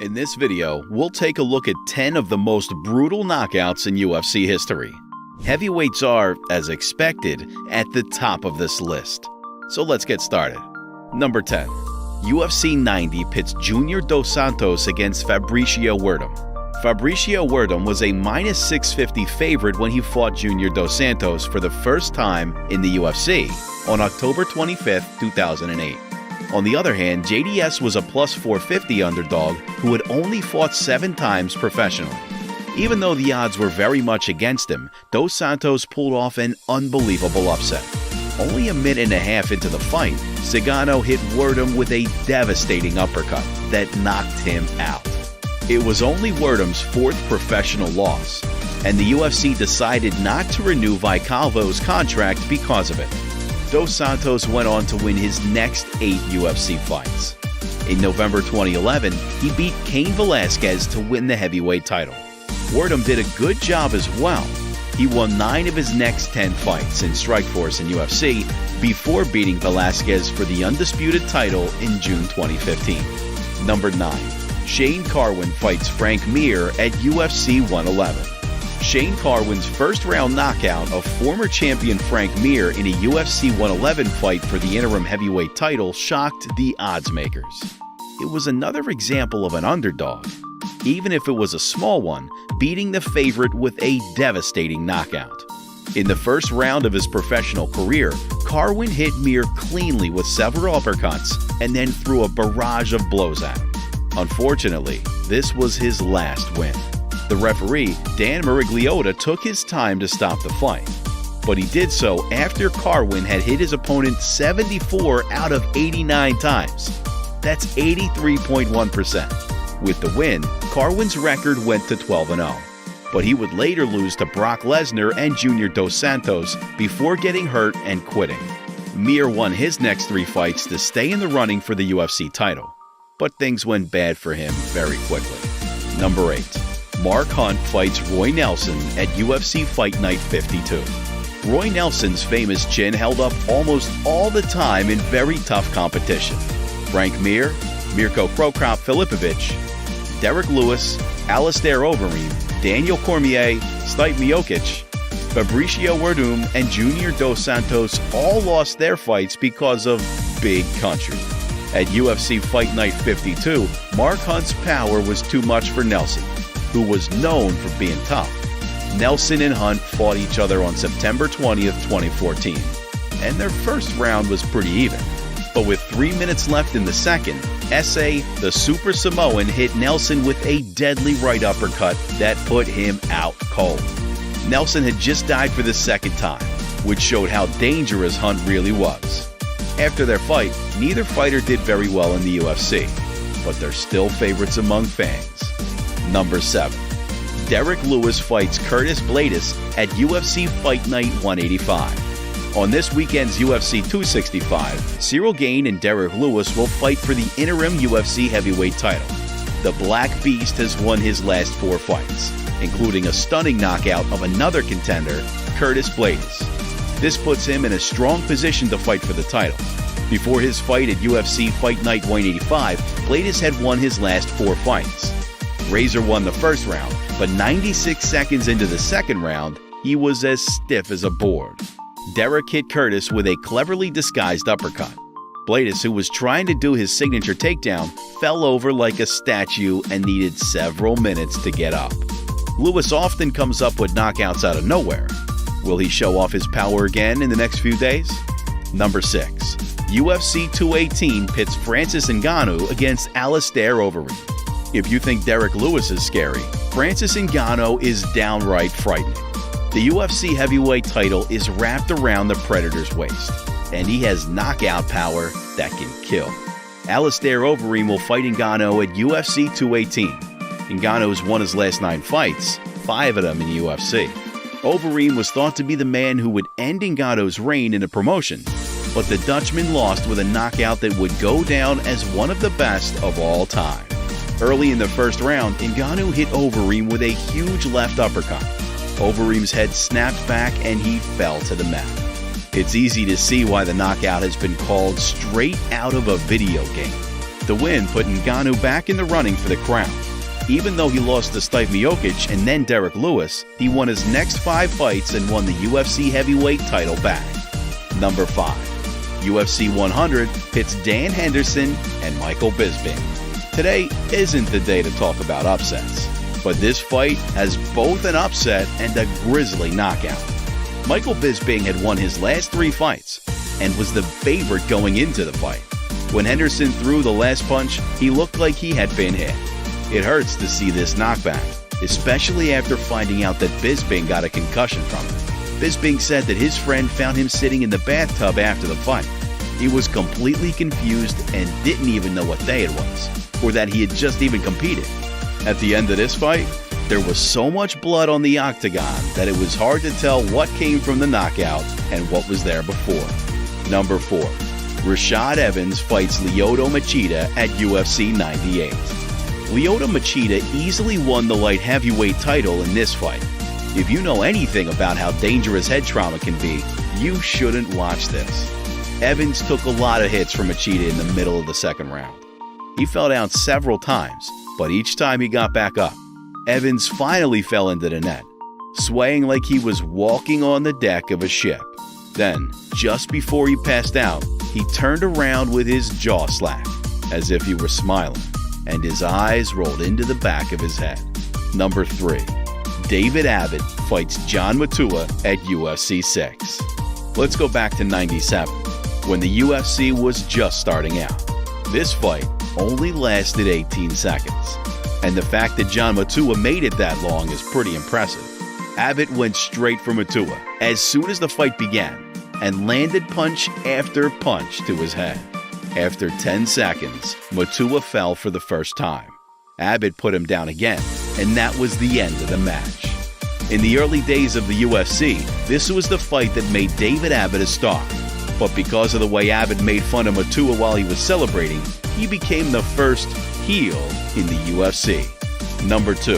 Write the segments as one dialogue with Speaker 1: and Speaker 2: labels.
Speaker 1: In this video, we'll take a look at 10 of the most brutal knockouts in UFC history. Heavyweights are, as expected, at the top of this list. So let's get started. Number 10. UFC 90 pits Junior Dos Santos against Fabricio Werdum. Fabricio Werdum was a -650 favorite when he fought Junior Dos Santos for the first time in the UFC on October 25, 2008. On the other hand, JDS was a +450 underdog who had only fought 7 times professionally. Even though the odds were very much against him, Dos Santos pulled off an unbelievable upset. Only a minute and a half into the fight, Cigano hit Werdum with a devastating uppercut that knocked him out. It was only Werdum's 4th professional loss, and the UFC decided not to renew Vicalvo's contract because of it. Dos Santos went on to win his next 8 UFC fights. In November 2011, he beat Cain Velasquez to win the heavyweight title. Werdum did a good job as well. He won 9 of his next 10 fights in Strikeforce and UFC before beating Velasquez for the undisputed title in June 2015. Number 9. Shane Carwin fights Frank Mir at UFC 111. Shane Carwin's first-round knockout of former champion Frank Mir in a UFC 111 fight for the interim heavyweight title shocked the odds makers. It was another example of an underdog, even if it was a small one, beating the favorite with a devastating knockout. In the first round of his professional career, Carwin hit Mir cleanly with several uppercuts and then threw a barrage of blows at him. Unfortunately, this was his last win. The referee, Dan Miragliotta, took his time to stop the fight, but he did so after Carwin had hit his opponent 74 out of 89 times. That's 83.1%. With the win, Carwin's record went to 12-0, but he would later lose to Brock Lesnar and Junior Dos Santos before getting hurt and quitting. Mir won his next 3 fights to stay in the running for the UFC title, but things went bad for him very quickly. Number 8. Mark Hunt fights Roy Nelson at UFC Fight Night 52. Roy Nelson's famous chin held up almost all the time in very tough competition. Frank Mir, Mirko Cro Cop Filipovic, Derek Lewis, Alistair Overeem, Daniel Cormier, Stipe Miocic, Fabricio Werdum, and Junior Dos Santos all lost their fights because of big country. At UFC Fight Night 52, Mark Hunt's power was too much for Nelson, who was known for being tough. Nelson and Hunt fought each other on September 20th, 2014, and their first round was pretty even. But with 3 minutes left in the second, S.A., the Super Samoan, hit Nelson with a deadly right uppercut that put him out cold. Nelson had just died for the second time, which showed how dangerous Hunt really was. After their fight, neither fighter did very well in the UFC, but they're still favorites among fans. Number 7. Derek Lewis fights Curtis Blaydes at UFC Fight Night 185. On this weekend's UFC 265, Cyril Gane and Derek Lewis will fight for the interim UFC heavyweight title. The Black Beast has won his last 4 fights, including a stunning knockout of another contender, Curtis Blaydes. This puts him in a strong position to fight for the title. Before his fight at UFC Fight Night 185, Blaydes had won his last 4 fights. Razor won the first round, but 96 seconds into the second round, he was as stiff as a board. Derek hit Curtis with a cleverly disguised uppercut. Blaydes, who was trying to do his signature takedown, fell over like a statue and needed several minutes to get up. Lewis often comes up with knockouts out of nowhere. Will he show off his power again in the next few days? Number 6. UFC 218 pits Francis Ngannou against Alistair Overeem. If you think Derek Lewis is scary, Francis Ngannou is downright frightening. The UFC heavyweight title is wrapped around the Predator's waist, and he has knockout power that can kill. Alistair Overeem will fight Ngannou at UFC 218. Ngannou has won his last 9 fights, 5 of them in UFC. Overeem was thought to be the man who would end Ngannou's reign in the promotion, but the Dutchman lost with a knockout that would go down as one of the best of all time. Early in the first round, Ngannou hit Overeem with a huge left uppercut. Overeem's head snapped back and he fell to the mat. It's easy to see why the knockout has been called straight out of a video game. The win put Ngannou back in the running for the crown. Even though he lost to Stipe Miocic and then Derek Lewis, he won his next 5 fights and won the UFC heavyweight title back. Number 5. UFC 100 pits Dan Henderson and Michael Bisping. Today isn't the day to talk about upsets, but this fight has both an upset and a grisly knockout. Michael Bisping had won his last 3 fights and was the favorite going into the fight. When Henderson threw the last punch, he looked like he had been hit. It hurts to see this knockback, especially after finding out that Bisping got a concussion from it. Bisping said that his friend found him sitting in the bathtub after the fight. He was completely confused and didn't even know what day it was, or that he had just even competed. At the end of this fight, there was so much blood on the octagon that it was hard to tell what came from the knockout and what was there before. Number 4. Rashad Evans fights Lyoto Machida at UFC 98. Lyoto Machida easily won the light heavyweight title in this fight. If you know anything about how dangerous head trauma can be, you shouldn't watch this. Evans took a lot of hits from Machida in the middle of the second round. He fell down several times, but each time he got back up. Evans finally fell into the net, swaying like he was walking on the deck of a ship. Then, just before he passed out, he turned around with his jaw slacked, as if he were smiling, and his eyes rolled into the back of his head. Number 3. David Abbott fights John Matua at UFC 6. Let's go back to '97, when the UFC was just starting out. This fight only lasted 18 seconds, and the fact that John Matua made it that long is pretty impressive. Abbott went straight for Matua as soon as the fight began, and landed punch after punch to his head. After 10 seconds, Matua fell for the first time. Abbott put him down again, and that was the end of the match. In the early days of the UFC, this was the fight that made David Abbott a star. But because of the way Abbott made fun of Matua while he was celebrating, he became the first heel in the UFC. Number 2.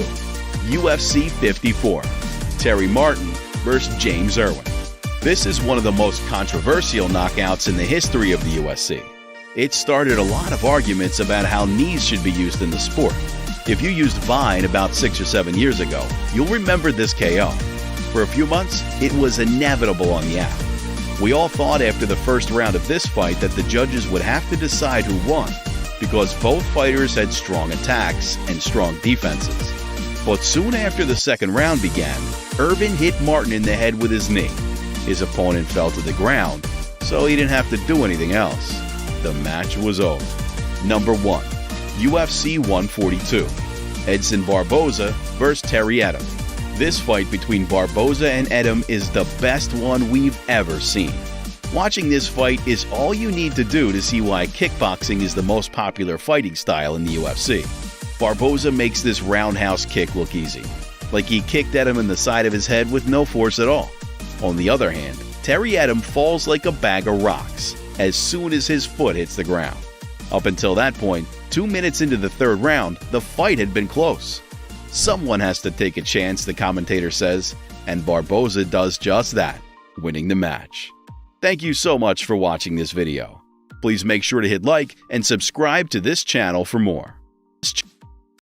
Speaker 1: UFC 54. Terry Martin vs. James Irwin. This is one of the most controversial knockouts in the history of the UFC. It started a lot of arguments about how knees should be used in the sport. If you used Vine about 6 or 7 years ago, you'll remember this KO. For a few months, it was inevitable on the app. We all thought after the first round of this fight that the judges would have to decide who won, because both fighters had strong attacks and strong defenses. But soon after the second round began, Irwin hit Martin in the head with his knee. His opponent fell to the ground, so he didn't have to do anything else. The match was over. Number 1. UFC 142. Edson Barboza vs. Terry Edom. This fight between Barboza and Edom is the best one we've ever seen. Watching this fight is all you need to do to see why kickboxing is the most popular fighting style in the UFC. Barboza makes this roundhouse kick look easy, like he kicked Edom in the side of his head with no force at all. On the other hand, Terry Edom falls like a bag of rocks as soon as his foot hits the ground. Up until that point, 2 minutes into the third round, the fight had been close. Someone has to take a chance, the commentator says, and Barboza does just that, winning the match. Thank you so much for watching this video. Please make sure to hit like and subscribe to this channel for more.